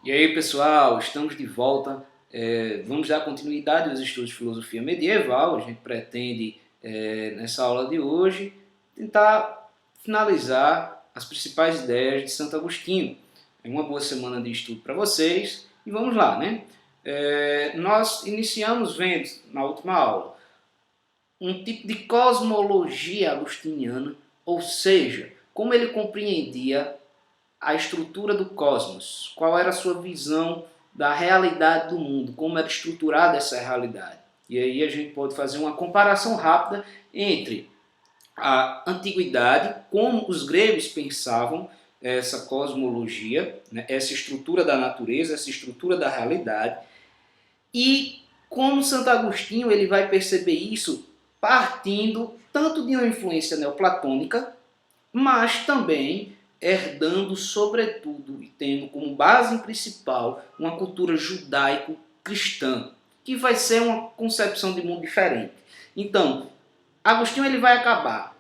E aí, pessoal, estamos de volta. Vamos dar continuidade aos estudos de filosofia medieval. A gente pretende, nessa aula de hoje, tentar finalizar as principais ideias de Santo Agostinho. É uma boa semana de estudo para vocês e vamos lá, né? Nós iniciamos vendo, na última aula, um tipo de cosmologia agostiniana, ou seja, como ele compreendia a estrutura do cosmos, qual era a sua visão da realidade do mundo, como era estruturada essa realidade. E aí a gente pode fazer uma comparação rápida entre a antiguidade, como os gregos pensavam essa cosmologia, né, essa estrutura da natureza, essa estrutura da realidade, e como Santo Agostinho ele vai perceber isso partindo tanto de uma influência neoplatônica, mas também herdando, sobretudo, e tendo como base principal uma cultura judaico-cristã, que vai ser uma concepção de mundo diferente. Então, Agostinho ele vai acabar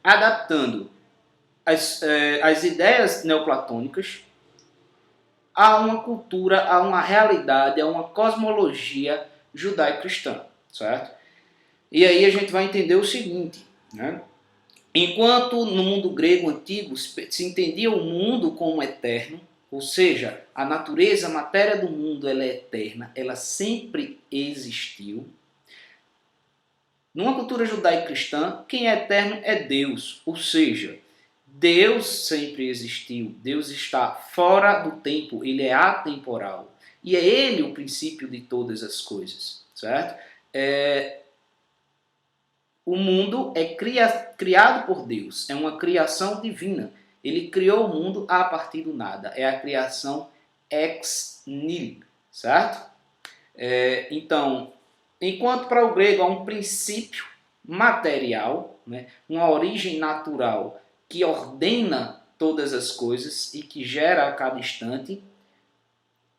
adaptando as ideias neoplatônicas a uma cultura, a uma realidade, a uma cosmologia judaico-cristã, certo? E aí a gente vai entender o seguinte, né? Enquanto no mundo grego antigo se entendia o mundo como eterno, ou seja, a natureza, a matéria do mundo ela é eterna, ela sempre existiu. Numa cultura judaico-cristã, quem é eterno é Deus, ou seja, Deus sempre existiu, Deus está fora do tempo, ele é atemporal. E é ele o princípio de todas as coisas, certo? O mundo é criado por Deus, é uma criação divina. Ele criou o mundo a partir do nada, é a criação ex nihilo, certo? Então, enquanto para o grego há um princípio material, né, uma origem natural que ordena todas as coisas e que gera a cada instante,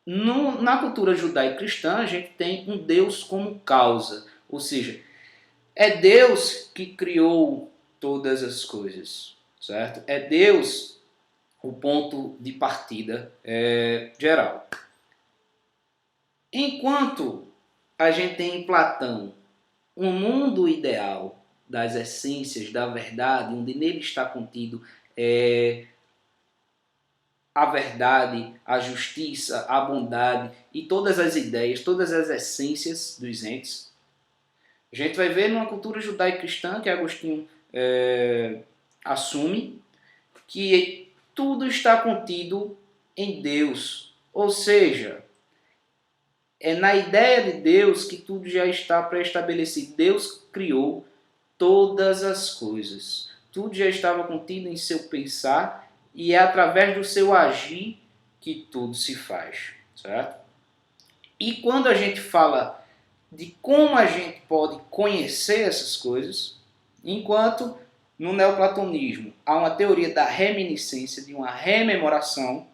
na cultura judaico-cristã a gente tem um Deus como causa, ou seja, é Deus que criou todas as coisas, certo? É Deus o ponto de partida geral. Enquanto a gente tem em Platão um mundo ideal das essências, da verdade, onde nele está contido a verdade, a justiça, a bondade e todas as ideias, todas as essências dos entes, a gente vai ver numa cultura judaico-cristã que Agostinho assume que tudo está contido em Deus. Ou seja, é na ideia de Deus que tudo já está pré-estabelecido. Deus criou todas as coisas. Tudo já estava contido em seu pensar e é através do seu agir que tudo se faz, certo? E quando a gente fala de como a gente pode conhecer essas coisas, enquanto no neoplatonismo há uma teoria da reminiscência, de uma rememoração,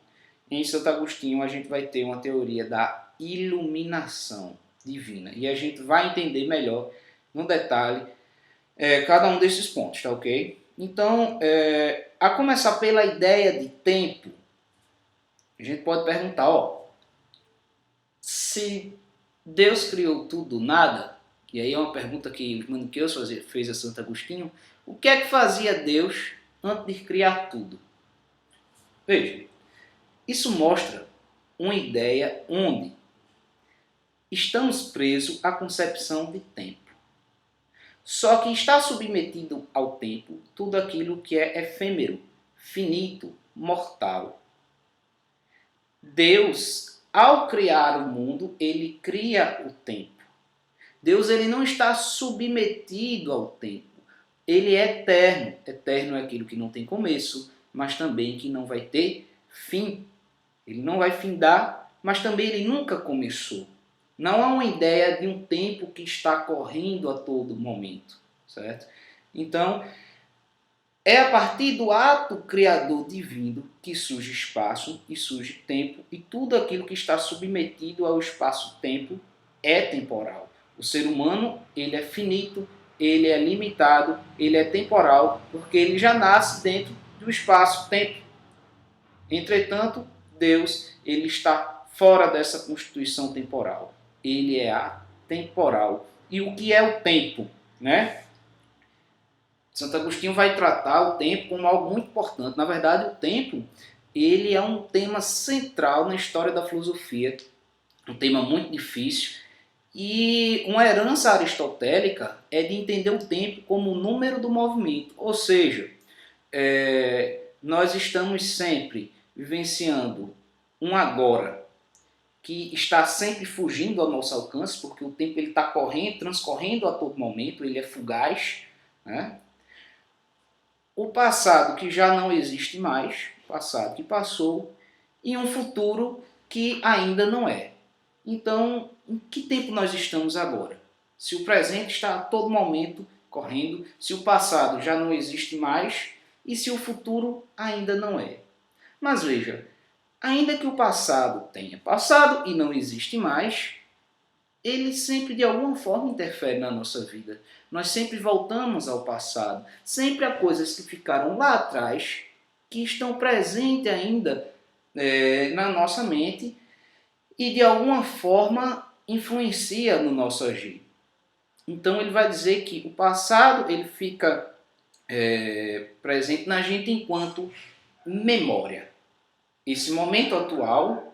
em Santo Agostinho a gente vai ter uma teoria da iluminação divina. E a gente vai entender melhor, no detalhe, cada um desses pontos, tá ok? Então, a começar pela ideia de tempo, a gente pode perguntar, se Deus criou tudo, nada, e aí é uma pergunta que os maniqueus fez a Santo Agostinho, o que é que fazia Deus antes de criar tudo? Veja, isso mostra uma ideia onde estamos presos à concepção de tempo. Só que está submetido ao tempo tudo aquilo que é efêmero, finito, mortal. Deus, ao criar o mundo, ele cria o tempo. Deus ele não está submetido ao tempo. Ele é eterno. Eterno é aquilo que não tem começo, mas também que não vai ter fim. Ele não vai findar, mas também ele nunca começou. Não há uma ideia de um tempo que está correndo a todo momento, certo? Então, é a partir do ato criador divino que surge espaço e surge tempo, e tudo aquilo que está submetido ao espaço-tempo é temporal. O ser humano, ele é finito, ele é limitado, ele é temporal, porque ele já nasce dentro do espaço-tempo. Entretanto, Deus, ele está fora dessa constituição temporal. Ele é atemporal. E o que é o tempo, né? Santo Agostinho vai tratar o tempo como algo muito importante. Na verdade, o tempo, ele é um tema central na história da filosofia, um tema muito difícil. E uma herança aristotélica é de entender o tempo como o número do movimento. Ou seja, nós estamos sempre vivenciando um agora que está sempre fugindo ao nosso alcance, porque o tempo está correndo, transcorrendo a todo momento, ele é fugaz, né? O passado que já não existe mais, o passado que passou, e um futuro que ainda não é. Então, em que tempo nós estamos agora? Se o presente está a todo momento correndo, se o passado já não existe mais e se o futuro ainda não é. Mas veja, ainda que o passado tenha passado e não existe mais, ele sempre de alguma forma interfere na nossa vida. Nós sempre voltamos ao passado. Sempre há coisas que ficaram lá atrás, que estão presentes ainda na nossa mente e de alguma forma influencia no nosso agir. Então ele vai dizer que o passado ele fica presente na gente enquanto memória. Esse momento atual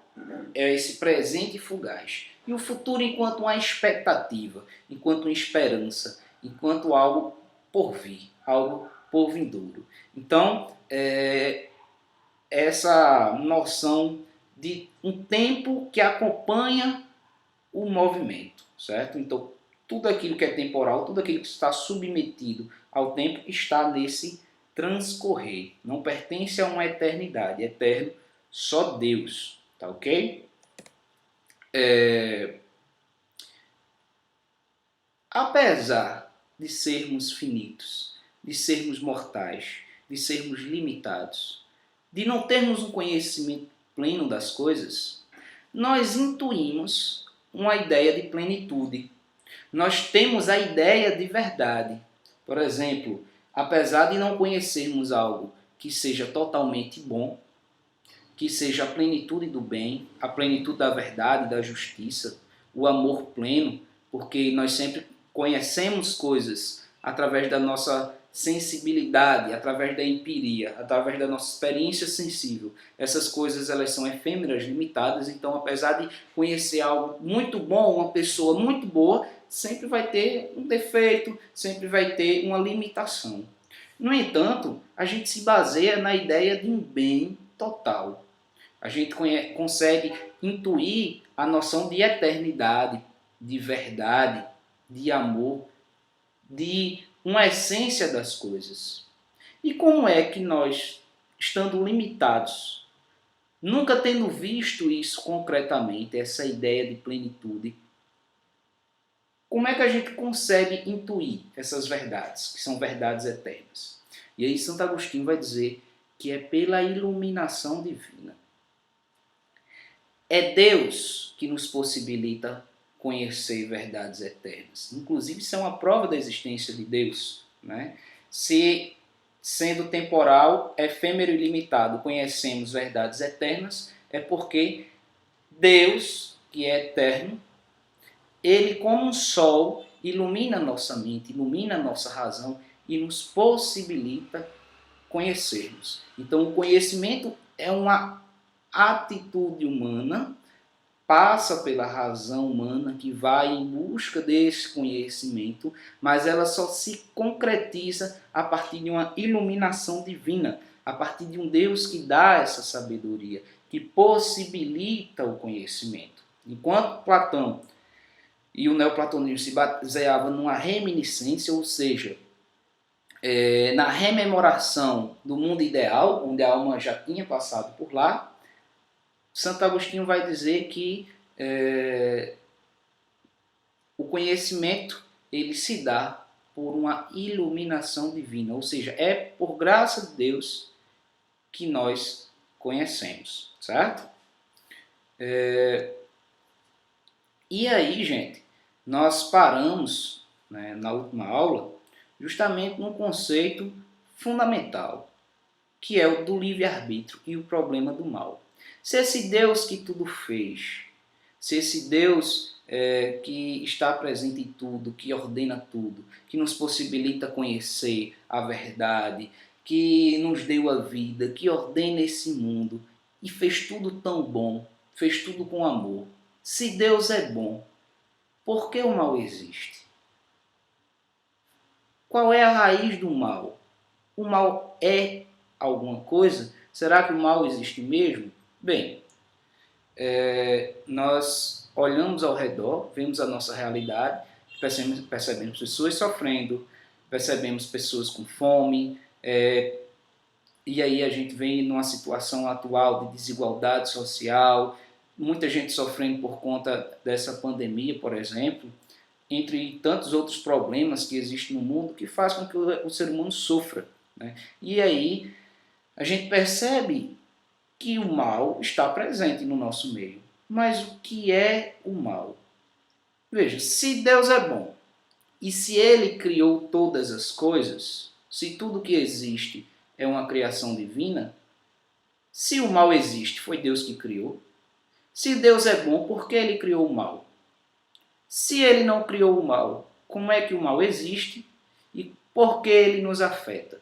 é esse presente fugaz. E o futuro enquanto uma expectativa, enquanto uma esperança, enquanto algo por vir, algo por vindouro. Então, essa noção de um tempo que acompanha o movimento, certo? Então, tudo aquilo que é temporal, tudo aquilo que está submetido ao tempo está nesse transcorrer. Não pertence a uma eternidade, é eterno só Deus, tá ok? Apesar de sermos finitos, de sermos mortais, de sermos limitados, de não termos um conhecimento pleno das coisas, nós intuímos uma ideia de plenitude. Nós temos a ideia de verdade. Por exemplo, apesar de não conhecermos algo que seja totalmente bom, que seja a plenitude do bem, a plenitude da verdade, da justiça, o amor pleno, porque nós sempre conhecemos coisas através da nossa sensibilidade, através da empiria, através da nossa experiência sensível. Essas coisas elas são efêmeras, limitadas, então apesar de conhecer algo muito bom, uma pessoa muito boa, sempre vai ter um defeito, sempre vai ter uma limitação. No entanto, a gente se baseia na ideia de um bem total. A gente consegue intuir a noção de eternidade, de verdade, de amor, de uma essência das coisas. E como é que nós, estando limitados, nunca tendo visto isso concretamente, essa ideia de plenitude, como é que a gente consegue intuir essas verdades, que são verdades eternas? E aí Santo Agostinho vai dizer que é pela iluminação divina. É Deus que nos possibilita conhecer verdades eternas. Inclusive, isso é uma prova da existência de Deus, né? Se, sendo temporal, efêmero e limitado, conhecemos verdades eternas, é porque Deus, que é eterno, ele, como um sol, ilumina nossa mente, ilumina nossa razão e nos possibilita conhecermos. Então, o conhecimento é uma atitude humana, passa pela razão humana que vai em busca desse conhecimento, mas ela só se concretiza a partir de uma iluminação divina, a partir de um Deus que dá essa sabedoria, que possibilita o conhecimento. Enquanto Platão e o neoplatonismo se baseavam numa reminiscência, ou seja, na rememoração do mundo ideal, onde a alma já tinha passado por lá, Santo Agostinho vai dizer que o conhecimento ele se dá por uma iluminação divina, ou seja, é por graça de Deus que nós conhecemos, certo? E aí, gente, nós paramos, né, na última aula justamente num conceito fundamental, que é o do livre-arbítrio e o problema do mal. Se esse Deus que tudo fez, se esse Deus que está presente em tudo, que ordena tudo, que nos possibilita conhecer a verdade, que nos deu a vida, que ordena esse mundo e fez tudo tão bom, fez tudo com amor. Se Deus é bom, por que o mal existe? Qual é a raiz do mal? O mal é alguma coisa? Será que o mal existe mesmo? Bem, nós olhamos ao redor, vemos a nossa realidade, percebemos pessoas sofrendo, percebemos pessoas com fome, e aí a gente vem numa situação atual de desigualdade social, muita gente sofrendo por conta dessa pandemia, por exemplo, entre tantos outros problemas que existem no mundo que faz com que o ser humano sofra, né? E aí a gente percebe que o mal está presente no nosso meio. Mas o que é o mal? Veja, se Deus é bom e se Ele criou todas as coisas, se tudo que existe é uma criação divina, se o mal existe, foi Deus que criou. Se Deus é bom, por que Ele criou o mal? Se Ele não criou o mal, como é que o mal existe e por que ele nos afeta?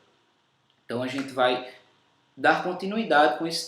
Então a gente vai dar continuidade com esse tema.